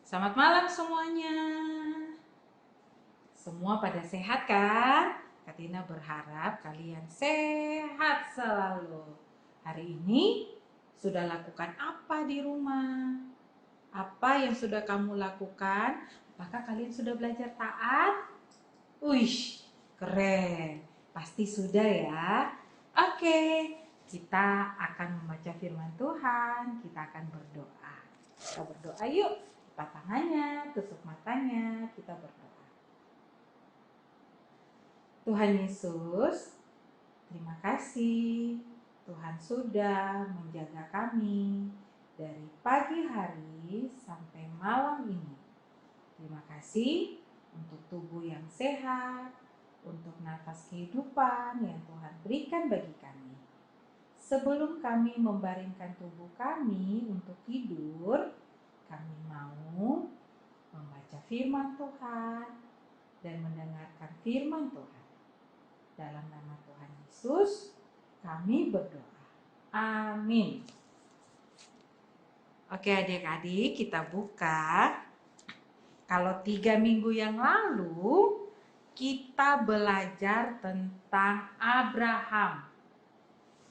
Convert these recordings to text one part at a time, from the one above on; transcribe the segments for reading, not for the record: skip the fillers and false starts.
Selamat malam semuanya. Semua pada sehat kan? Katina berharap kalian sehat selalu. Hari ini sudah lakukan apa di rumah? Apa yang sudah kamu lakukan? Apakah kalian sudah belajar taat? Wih, keren. Pasti sudah ya. Oke, kita akan membaca firman Tuhan. Kita akan berdoa. Kita berdoa yuk. Lipat tangannya, tutup matanya, kita berdoa. Tuhan Yesus, terima kasih Tuhan sudah menjaga kami dari pagi hari sampai malam ini. Terima kasih untuk tubuh yang sehat, untuk nafas kehidupan yang Tuhan berikan bagi kami. Sebelum kami membaringkan tubuh kami untuk tidur, kami mau membaca firman Tuhan dan mendengarkan firman Tuhan. Dalam nama Tuhan Yesus, kami berdoa. Amin. Oke adik-adik, kita buka. Kalau 3 minggu yang lalu, kita belajar tentang Abraham.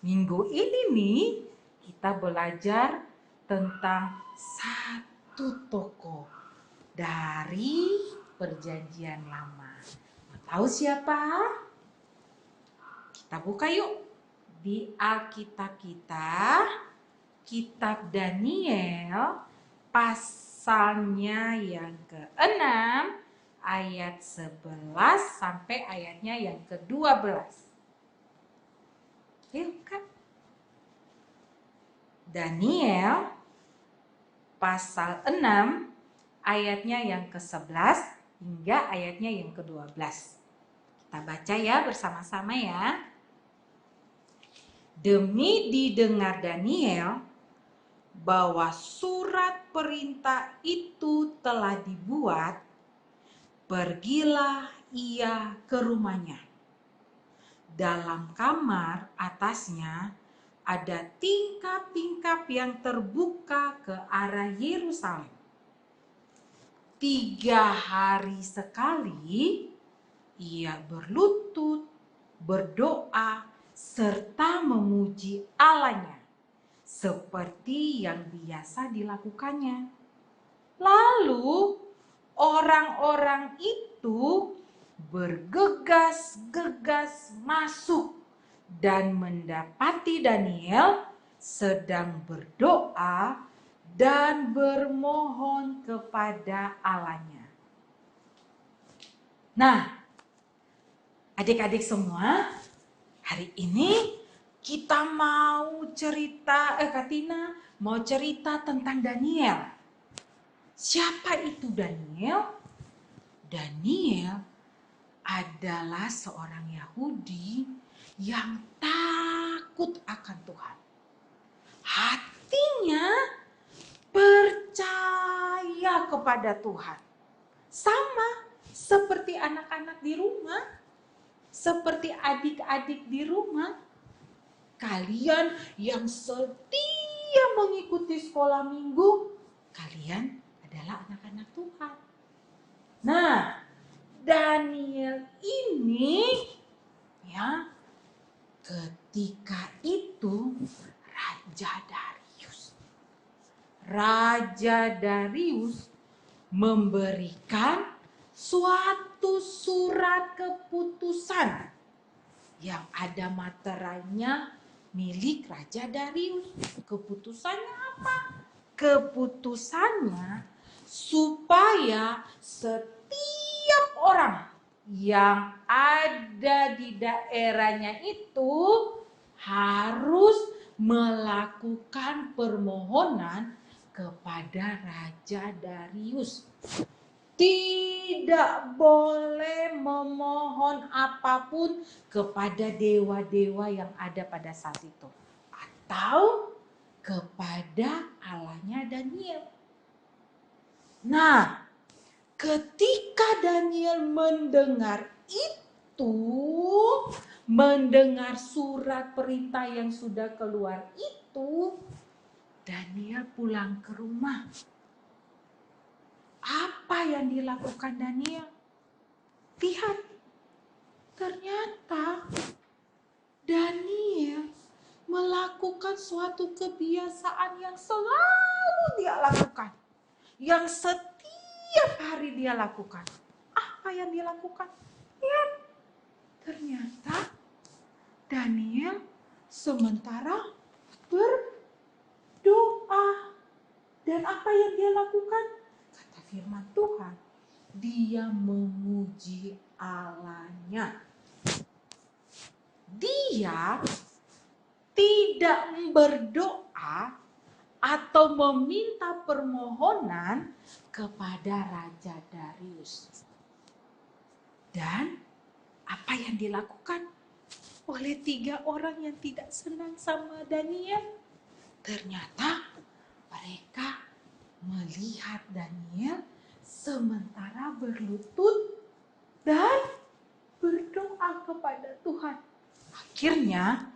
Minggu ini nih, kita belajar tentang satu tokoh dari Perjanjian Lama. Mau tahu siapa? Kita buka yuk di Alkitab kita, Kitab Daniel, pasalnya yang ke-6, ayat 11 sampai ayatnya yang ke-12. Yuk kan? Daniel, pasal 6, ayatnya yang ke-11 hingga ayatnya yang ke-12. Kita baca ya bersama-sama ya. Demi didengar Daniel bahwa surat perintah itu telah dibuat, pergilah ia ke rumahnya. Dalam kamar atasnya ada tingkap-tingkap yang terbuka ke arah Yerusalem. 3 hari sekali ia berlutut, berdoa, serta memuji Allahnya, seperti yang biasa dilakukannya. Lalu orang-orang itu bergegas-gegas masuk dan mendapati Daniel sedang berdoa dan bermohon kepada Allahnya. Nah, adik-adik semua, hari ini kita mau cerita, Katina mau cerita tentang Daniel. Siapa itu Daniel? Daniel adalah seorang Yahudi yang takut akan Tuhan. Hatinya percaya kepada Tuhan. Sama seperti anak-anak di rumah, seperti adik-adik di rumah. Kalian yang setia mengikuti sekolah minggu, kalian adalah anak-anak Tuhan. Nah, Daniel ini ya, ketika itu Raja Darius memberikan suatu surat keputusan yang ada materainya milik Raja Darius. Keputusannya apa? Keputusannya supaya setiap orang yang ada di daerahnya itu harus melakukan permohonan kepada Raja Darius. Tidak boleh memohon apapun kepada dewa-dewa yang ada pada saat itu, atau kepada Allahnya Daniel. Nah, ketika Daniel mendengar itu, mendengar surat perintah yang sudah keluar itu, Daniel pulang ke rumah. Apa yang dilakukan Daniel? Lihat, ternyata Daniel melakukan suatu kebiasaan yang selalu dia lakukan. Yang setiap hari dia lakukan. Apa yang dia lakukan? Lihat, ternyata Daniel sementara berdoa. Dan apa yang dia lakukan? Kata firman Tuhan, dia memuji Allahnya. Dia tidak berdoa atau meminta permohonan kepada Raja Darius. Dan apa yang dilakukan oleh 3 orang yang tidak senang sama Daniel? Ternyata mereka melihat Daniel sementara berlutut dan berdoa kepada Tuhan. Akhirnya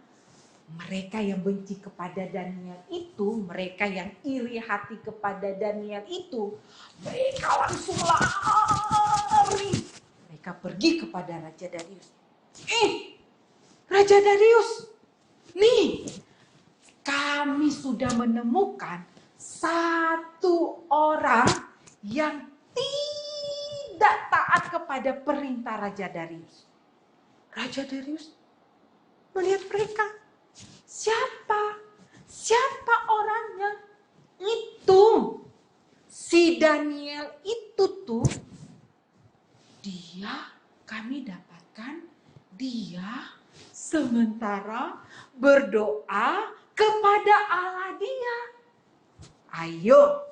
mereka yang benci kepada Daniel itu, mereka yang iri hati kepada Daniel itu, mereka langsung lari. Mereka pergi kepada Raja Darius. Raja Darius, nih kami sudah menemukan satu orang yang tidak taat kepada perintah Raja Darius. Raja Darius melihat mereka. Siapa orangnya? Itu. Si Daniel itu tuh, kami dapatkan dia sementara berdoa kepada Allah dia. Ayo,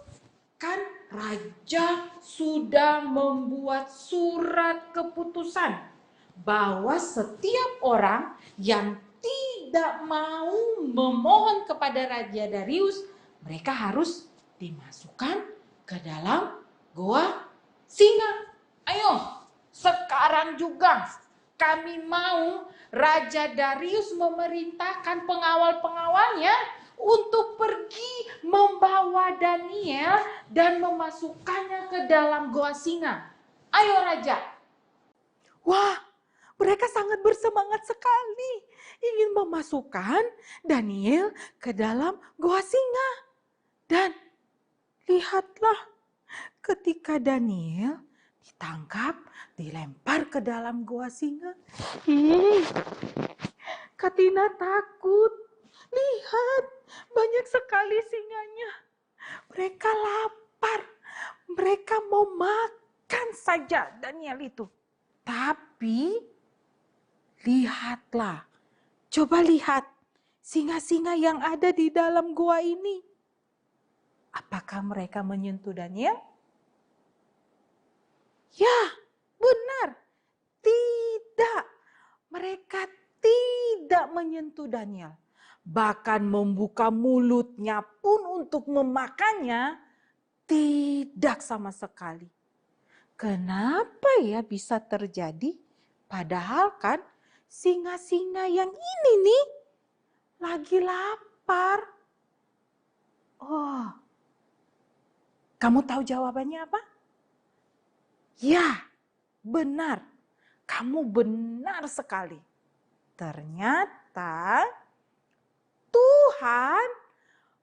kan raja sudah membuat surat keputusan bahwa setiap orang yang tidak mau memohon kepada Raja Darius, mereka harus dimasukkan ke dalam goa singa. Ayo, sekarang juga kami mau Raja Darius memerintahkan pengawal-pengawalnya untuk pergi membawa Daniel dan memasukkannya ke dalam goa singa. Ayo Raja. Wah, mereka sangat bersemangat sekali ingin memasukkan Daniel ke dalam goa singa. Dan lihatlah, ketika Daniel ditangkap, dilempar ke dalam goa singa. Katina takut. Lihat, banyak sekali singanya. Mereka lapar. Mereka mau makan saja Daniel itu. Tapi lihatlah, coba lihat singa-singa yang ada di dalam gua ini. Apakah mereka menyentuh Daniel? Ya, benar. Tidak. Mereka tidak menyentuh Daniel. Bahkan membuka mulutnya pun untuk memakannya, tidak sama sekali. Kenapa ya bisa terjadi? Padahal kan singa-singa yang ini nih lagi lapar. Oh, kamu tahu jawabannya apa? Ya, benar. Kamu benar sekali. Ternyata Tuhan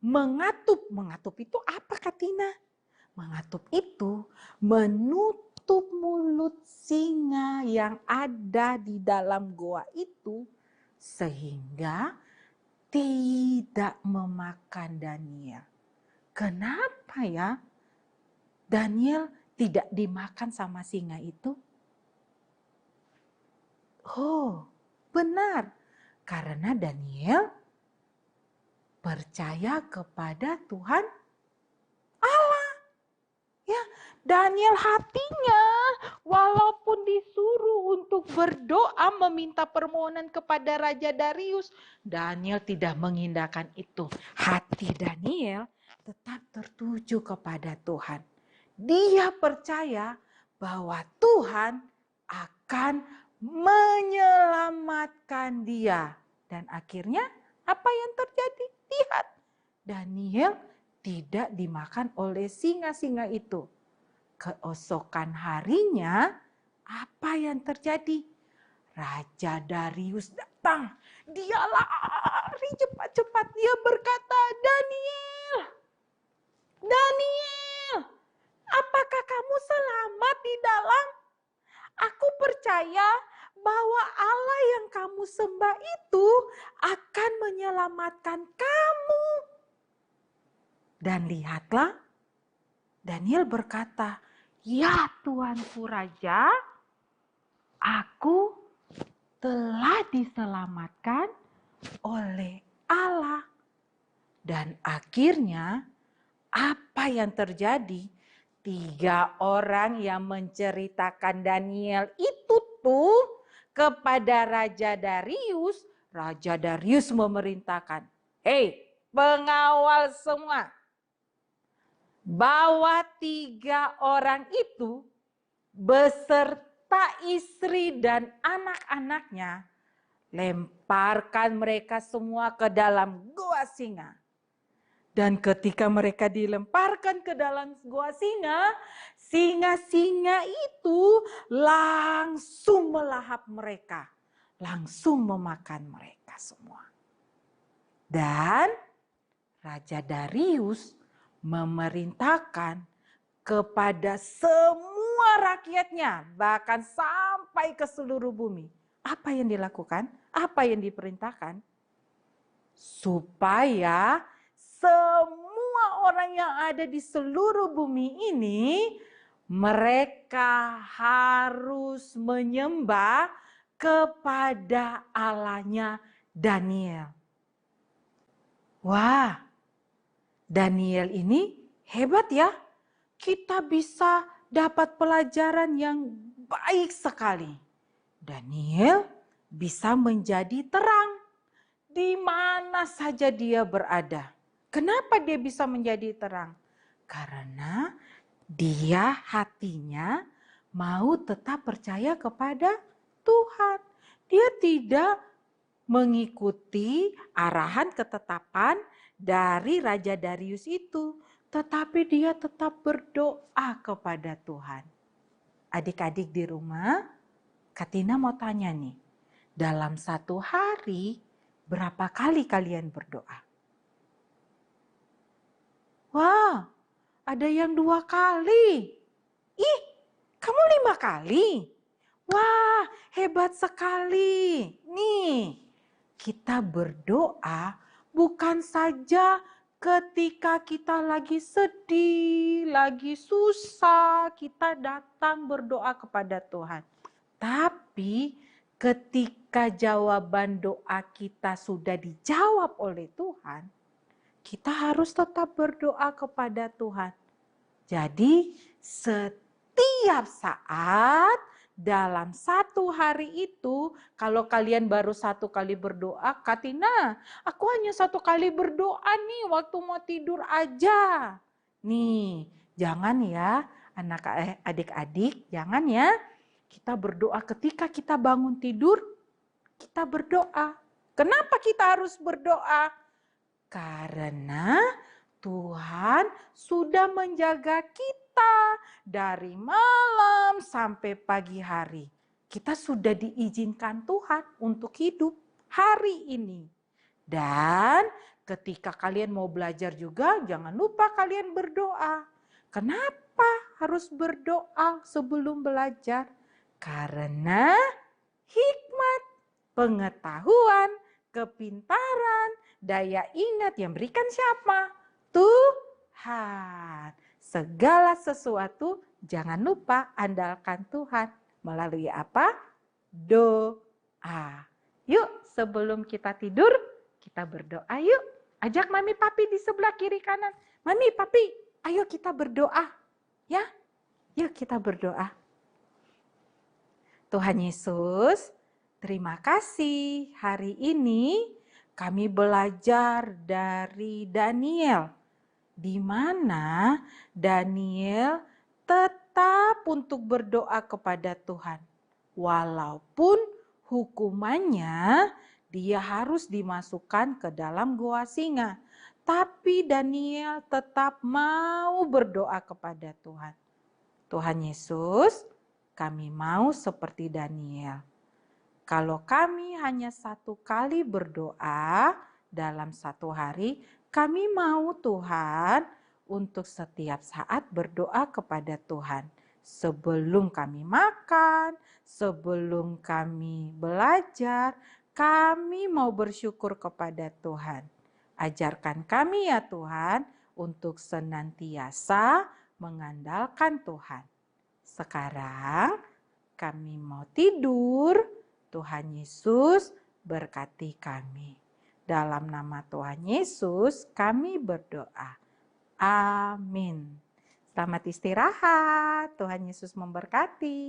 mengatup itu apa Katina? Mengatup itu menutup mulut singa yang ada di dalam goa itu sehingga tidak memakan Daniel. Kenapa ya Daniel tidak dimakan sama singa itu? Oh, benar. Karena Daniel percaya kepada Tuhan Allah. Ya, Daniel hatinya walaupun disuruh untuk berdoa meminta permohonan kepada Raja Darius, Daniel tidak mengindahkan itu. Hati Daniel tetap tertuju kepada Tuhan. Dia percaya bahwa Tuhan akan menyelamatkan dia. Dan akhirnya apa yang terjadi? Lihat, Daniel tidak dimakan oleh singa-singa itu. Keesokan harinya, apa yang terjadi? Raja Darius datang. Dia lari cepat-cepat. Dia berkata, Daniel, Daniel, apakah kamu selamat di dalam? Aku percaya bahwa Allah yang kamu sembah itu akan menyelamatkan kamu. Dan lihatlah, Daniel berkata, ya Tuanku Raja, aku telah diselamatkan oleh Allah. Dan akhirnya apa yang terjadi? 3 orang yang menceritakan Daniel itu tuh kepada Raja Darius memerintahkan, hei pengawal semua, bawa 3 orang itu beserta istri dan anak-anaknya, lemparkan mereka semua ke dalam gua singa. Dan ketika mereka dilemparkan ke dalam gua singa, singa-singa itu langsung melahap mereka. Langsung memakan mereka semua. Dan Raja Darius memerintahkan kepada semua rakyatnya, bahkan sampai ke seluruh bumi. Apa yang dilakukan? Apa yang diperintahkan? Supaya semua orang yang ada di seluruh bumi ini, mereka harus menyembah kepada Allahnya Daniel. Wah, Daniel ini hebat ya. Kita bisa dapat pelajaran yang baik sekali. Daniel bisa menjadi terang di mana saja dia berada. Kenapa dia bisa menjadi terang? Karena dia hatinya mau tetap percaya kepada Tuhan. Dia tidak mengikuti arahan ketetapan dari Raja Darius itu, tetapi dia tetap berdoa kepada Tuhan. Adik-adik di rumah, Katina mau tanya nih, dalam satu hari berapa kali kalian berdoa? Wah, ada yang 2 kali. Ih, kamu 5 kali? Wah, hebat sekali. Nih, kita berdoa bukan saja ketika kita lagi sedih, lagi susah, kita datang berdoa kepada Tuhan. Tapi ketika jawaban doa kita sudah dijawab oleh Tuhan, kita harus tetap berdoa kepada Tuhan. Jadi setiap saat dalam satu hari itu, kalau kalian baru 1 kali berdoa, Katina, aku hanya 1 kali berdoa nih waktu mau tidur aja. Nih, jangan ya adik-adik, jangan ya. Kita berdoa ketika kita bangun tidur, kita berdoa. Kenapa kita harus berdoa? Karena Tuhan sudah menjaga kita dari malam sampai pagi hari. Kita sudah diizinkan Tuhan untuk hidup hari ini. Dan ketika kalian mau belajar juga, jangan lupa kalian berdoa. Kenapa harus berdoa sebelum belajar? Karena hikmat, pengetahuan, kepintaran, daya ingat yang berikan siapa? Tuhan. Segala sesuatu jangan lupa andalkan Tuhan. Melalui apa? Doa. Yuk sebelum kita tidur, kita berdoa yuk. Ajak mami papi di sebelah kiri kanan. Mami papi, ayo kita berdoa. Ya, yuk kita berdoa. Tuhan Yesus, terima kasih hari ini kami belajar dari Daniel, di mana Daniel tetap untuk berdoa kepada Tuhan. Walaupun hukumannya dia harus dimasukkan ke dalam gua singa. Tapi Daniel tetap mau berdoa kepada Tuhan. Tuhan Yesus, kami mau seperti Daniel. Kalau kami hanya 1 kali berdoa dalam 1 hari, kami mau Tuhan untuk setiap saat berdoa kepada Tuhan. Sebelum kami makan, sebelum kami belajar, kami mau bersyukur kepada Tuhan. Ajarkan kami ya Tuhan untuk senantiasa mengandalkan Tuhan. Sekarang kami mau tidur. Tuhan Yesus berkati kami. Dalam nama Tuhan Yesus kami berdoa. Amin. Selamat istirahat. Tuhan Yesus memberkati.